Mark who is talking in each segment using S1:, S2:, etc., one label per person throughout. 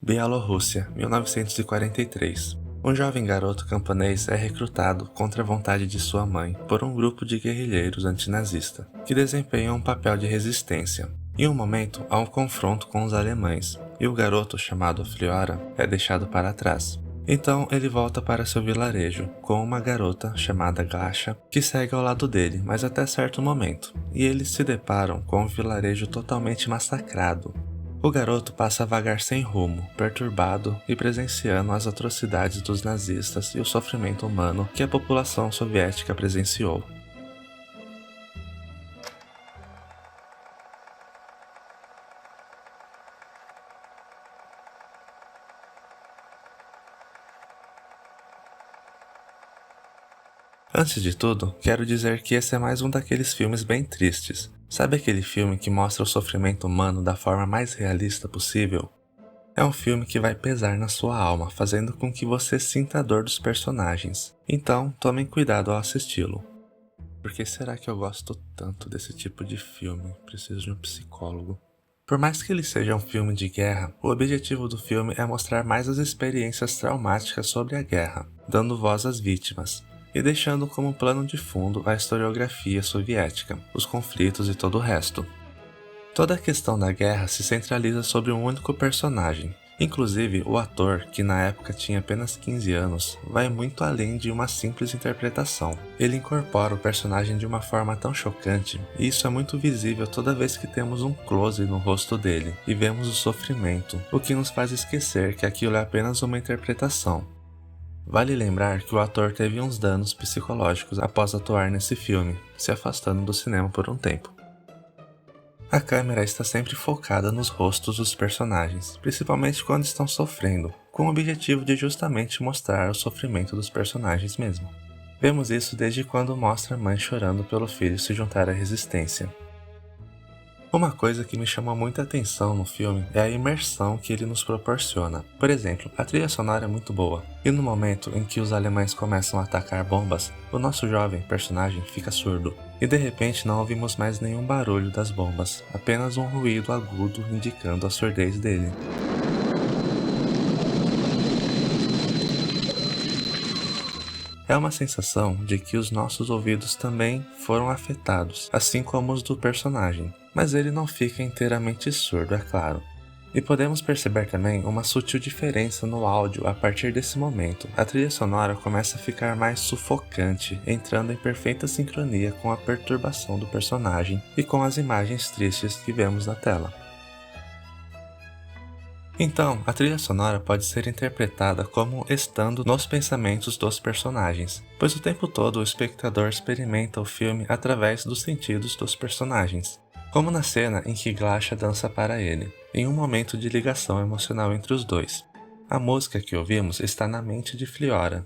S1: Bielorrússia, 1943. Um jovem garoto camponês é recrutado contra a vontade de sua mãe por um grupo de guerrilheiros antinazista, que desempenham um papel de resistência. Em um momento, há um confronto com os alemães, e o garoto, chamado Fliora, é deixado para trás. Então ele volta para seu vilarejo, com uma garota chamada Glasha, que segue ao lado dele, mas até certo momento, e eles se deparam com um vilarejo totalmente massacrado. O garoto passa a vagar sem rumo, perturbado e presenciando as atrocidades dos nazistas e o sofrimento humano que a população soviética presenciou. Antes de tudo, quero dizer que esse é mais um daqueles filmes bem tristes. Sabe aquele filme que mostra o sofrimento humano da forma mais realista possível? É um filme que vai pesar na sua alma, fazendo com que você sinta a dor dos personagens. Então, tomem cuidado ao assisti-lo. Por que será que eu gosto tanto desse tipo de filme? Preciso de um psicólogo. Por mais que ele seja um filme de guerra, o objetivo do filme é mostrar mais as experiências traumáticas sobre a guerra, dando voz às vítimas, e deixando como plano de fundo a historiografia soviética, os conflitos e todo o resto. Toda a questão da guerra se centraliza sobre um único personagem. Inclusive, o ator, que na época tinha apenas 15 anos, vai muito além de uma simples interpretação. Ele incorpora o personagem de uma forma tão chocante, e isso é muito visível toda vez que temos um close no rosto dele e vemos o sofrimento, o que nos faz esquecer que aquilo é apenas uma interpretação. Vale lembrar que o ator teve uns danos psicológicos após atuar nesse filme, se afastando do cinema por um tempo. A câmera está sempre focada nos rostos dos personagens, principalmente quando estão sofrendo, com o objetivo de justamente mostrar o sofrimento dos personagens mesmo. Vemos isso desde quando mostra a mãe chorando pelo filho se juntar à resistência. Uma coisa que me chama muita atenção no filme é a imersão que ele nos proporciona. Por exemplo, a trilha sonora é muito boa, e no momento em que os alemães começam a atacar bombas, o nosso jovem personagem fica surdo, e de repente não ouvimos mais nenhum barulho das bombas, apenas um ruído agudo indicando a surdez dele. É uma sensação de que os nossos ouvidos também foram afetados, assim como os do personagem, mas ele não fica inteiramente surdo, é claro. E podemos perceber também uma sutil diferença no áudio a partir desse momento. A trilha sonora começa a ficar mais sufocante, entrando em perfeita sincronia com a perturbação do personagem e com as imagens tristes que vemos na tela. Então, a trilha sonora pode ser interpretada como estando nos pensamentos dos personagens, pois o tempo todo o espectador experimenta o filme através dos sentidos dos personagens, como na cena em que Glasha dança para ele, em um momento de ligação emocional entre os dois. A música que ouvimos está na mente de Fliora.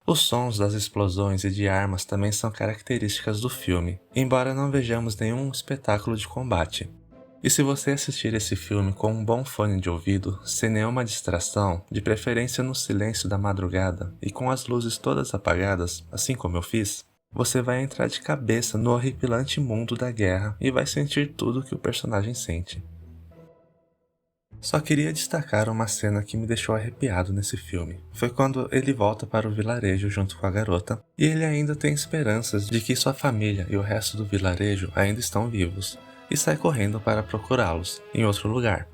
S1: Os sons das explosões e de armas também são características do filme, embora não vejamos nenhum espetáculo de combate. E se você assistir esse filme com um bom fone de ouvido, sem nenhuma distração, de preferência no silêncio da madrugada e com as luzes todas apagadas, assim como eu fiz, você vai entrar de cabeça no horripilante mundo da guerra e vai sentir tudo o que o personagem sente. Só queria destacar uma cena que me deixou arrepiado nesse filme. Foi quando ele volta para o vilarejo junto com a garota, e ele ainda tem esperanças de que sua família e o resto do vilarejo ainda estão vivos, e sai correndo para procurá-los em outro lugar.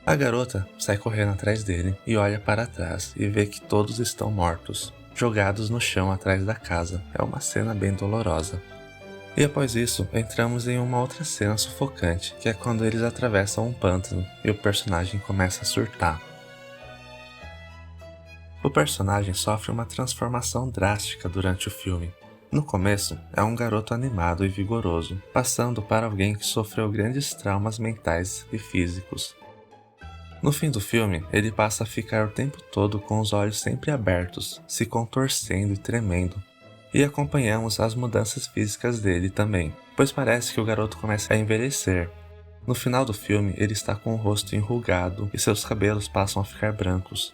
S1: A garota sai correndo atrás dele e olha para trás e vê que todos estão mortos, jogados no chão atrás da casa. É uma cena bem dolorosa. E após isso, entramos em uma outra cena sufocante, que é quando eles atravessam um pântano e o personagem começa a surtar. O personagem sofre uma transformação drástica durante o filme. No começo, é um garoto animado e vigoroso, passando para alguém que sofreu grandes traumas mentais e físicos. No fim do filme, ele passa a ficar o tempo todo com os olhos sempre abertos, se contorcendo e tremendo. E acompanhamos as mudanças físicas dele também, pois parece que o garoto começa a envelhecer. No final do filme, ele está com o rosto enrugado e seus cabelos passam a ficar brancos.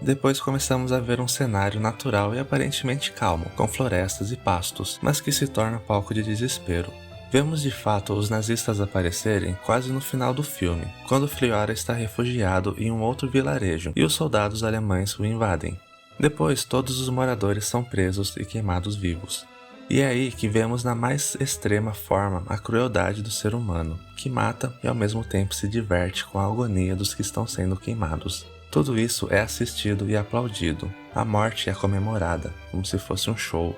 S1: Depois começamos a ver um cenário natural e aparentemente calmo, com florestas e pastos, mas que se torna palco de desespero. Vemos de fato os nazistas aparecerem quase no final do filme, quando Fliora está refugiado em um outro vilarejo e os soldados alemães o invadem. Depois, todos os moradores são presos e queimados vivos. E é aí que vemos na mais extrema forma a crueldade do ser humano, que mata e ao mesmo tempo se diverte com a agonia dos que estão sendo queimados. Tudo isso é assistido e aplaudido. A morte é comemorada, como se fosse um show.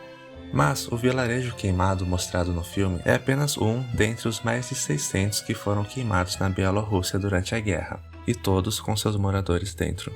S1: Mas o vilarejo queimado mostrado no filme é apenas um dentre os mais de 600 que foram queimados na Bielorrússia durante a guerra, e todos com seus moradores dentro.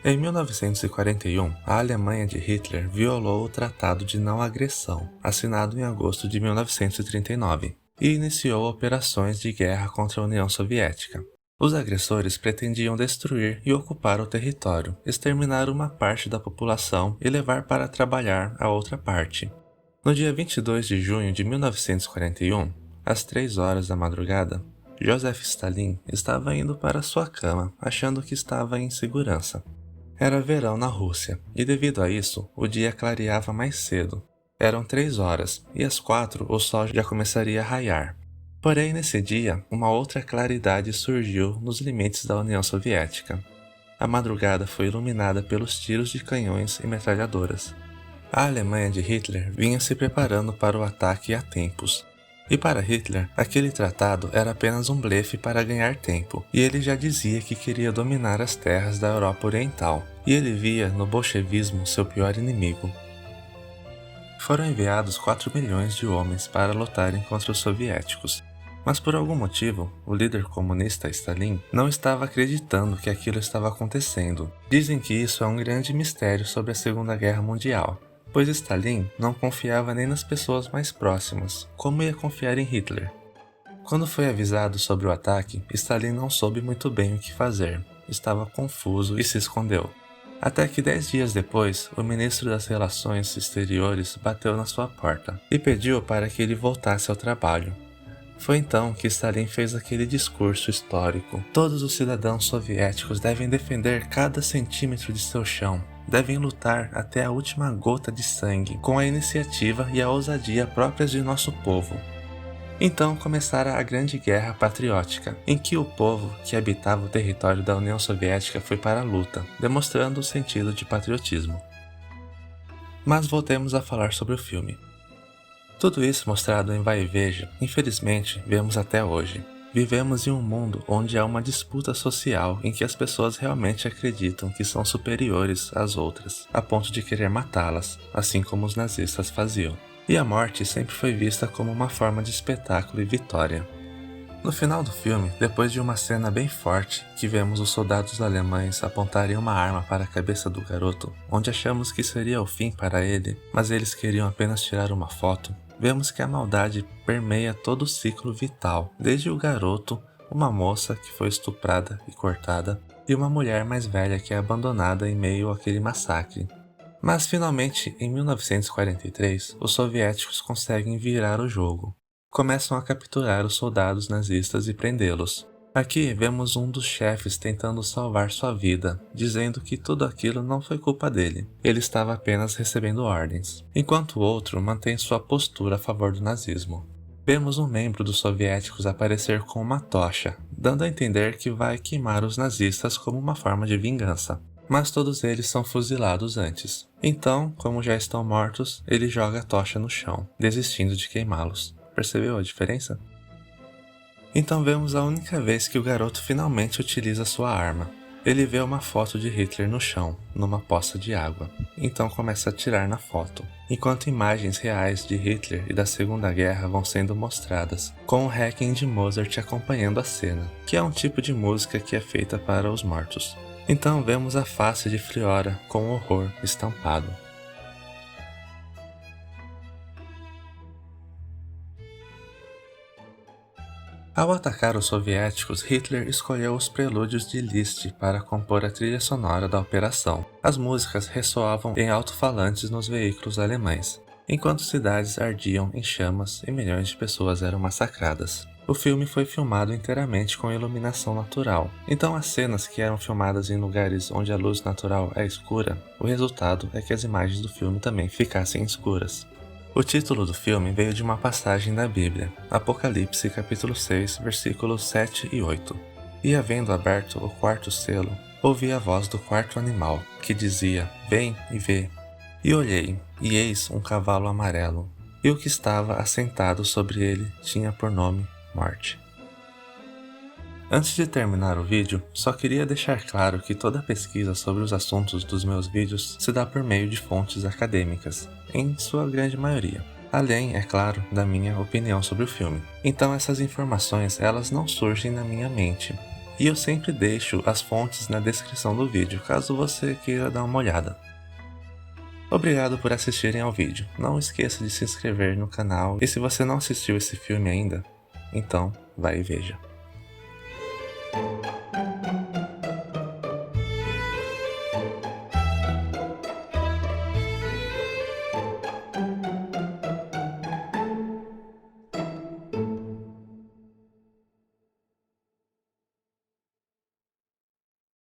S1: Em 1941, a Alemanha de Hitler violou o Tratado de Não Agressão, assinado em agosto de 1939, e iniciou operações de guerra contra a União Soviética. Os agressores pretendiam destruir e ocupar o território, exterminar uma parte da população e levar para trabalhar a outra parte. No dia 22 de junho de 1941, às 3 horas da madrugada, Joseph Stalin estava indo para sua cama, achando que estava em segurança. Era verão na Rússia, e devido a isso, o dia clareava mais cedo. Eram 3 horas, e às 4 o sol já começaria a raiar. Porém, nesse dia, uma outra claridade surgiu nos limites da União Soviética. A madrugada foi iluminada pelos tiros de canhões e metralhadoras. A Alemanha de Hitler vinha se preparando para o ataque há tempos. E para Hitler, aquele tratado era apenas um blefe para ganhar tempo, e ele já dizia que queria dominar as terras da Europa Oriental, e ele via no bolchevismo seu pior inimigo. Foram enviados 4 milhões de homens para lutarem contra os soviéticos, mas por algum motivo, o líder comunista Stalin não estava acreditando que aquilo estava acontecendo. Dizem que isso é um grande mistério sobre a Segunda Guerra Mundial, pois Stalin não confiava nem nas pessoas mais próximas, como ia confiar em Hitler? Quando foi avisado sobre o ataque, Stalin não soube muito bem o que fazer, estava confuso e se escondeu. Até que 10 dias depois, o ministro das Relações Exteriores bateu na sua porta e pediu para que ele voltasse ao trabalho. Foi então que Stalin fez aquele discurso histórico. Todos os cidadãos soviéticos devem defender cada centímetro de seu chão. Devem lutar até a última gota de sangue, com a iniciativa e a ousadia próprias de nosso povo. Então começara a Grande Guerra Patriótica, em que o povo que habitava o território da União Soviética foi para a luta, demonstrando o sentido de patriotismo. Mas voltemos a falar sobre o filme. Tudo isso mostrado em Vai e Veja, infelizmente, vemos até hoje. Vivemos em um mundo onde há uma disputa social em que as pessoas realmente acreditam que são superiores às outras, a ponto de querer matá-las, assim como os nazistas faziam. E a morte sempre foi vista como uma forma de espetáculo e vitória. No final do filme, depois de uma cena bem forte, que vemos os soldados alemães apontarem uma arma para a cabeça do garoto, onde achamos que seria o fim para ele, mas eles queriam apenas tirar uma foto, vemos que a maldade permeia todo o ciclo vital, desde o garoto, uma moça que foi estuprada e cortada, e uma mulher mais velha que é abandonada em meio àquele massacre. Mas finalmente, em 1943, os soviéticos conseguem virar o jogo. Começam a capturar os soldados nazistas e prendê-los. Aqui vemos um dos chefes tentando salvar sua vida, dizendo que tudo aquilo não foi culpa dele, ele estava apenas recebendo ordens, enquanto o outro mantém sua postura a favor do nazismo. Vemos um membro dos soviéticos aparecer com uma tocha, dando a entender que vai queimar os nazistas como uma forma de vingança. Mas todos eles são fuzilados antes. Então, como já estão mortos, ele joga a tocha no chão, desistindo de queimá-los. Percebeu a diferença? Então vemos a única vez que o garoto finalmente utiliza sua arma. Ele vê uma foto de Hitler no chão, numa poça de água. Então começa a atirar na foto, enquanto imagens reais de Hitler e da Segunda Guerra vão sendo mostradas, com o Requiem de Mozart acompanhando a cena, que é um tipo de música que é feita para os mortos. Então vemos a face de Fliora com horror estampado. Ao atacar os soviéticos, Hitler escolheu os prelúdios de Liszt para compor a trilha sonora da operação. As músicas ressoavam em alto-falantes nos veículos alemães, enquanto cidades ardiam em chamas e milhões de pessoas eram massacradas. O filme foi filmado inteiramente com iluminação natural, então as cenas que eram filmadas em lugares onde a luz natural é escura, o resultado é que as imagens do filme também ficassem escuras. O título do filme veio de uma passagem da Bíblia, Apocalipse capítulo 6, versículos 7 e 8. E havendo aberto o quarto selo, ouvi a voz do quarto animal, que dizia: Vem e vê. E olhei, e eis um cavalo amarelo, e o que estava assentado sobre ele tinha por nome Morte. Antes de terminar o vídeo, só queria deixar claro que toda pesquisa sobre os assuntos dos meus vídeos se dá por meio de fontes acadêmicas, em sua grande maioria. Além, é claro, da minha opinião sobre o filme. Então essas informações, elas não surgem na minha mente. E eu sempre deixo as fontes na descrição do vídeo, caso você queira dar uma olhada. Obrigado por assistirem ao vídeo. Não esqueça de se inscrever no canal e se você não assistiu esse filme ainda, então vai e veja.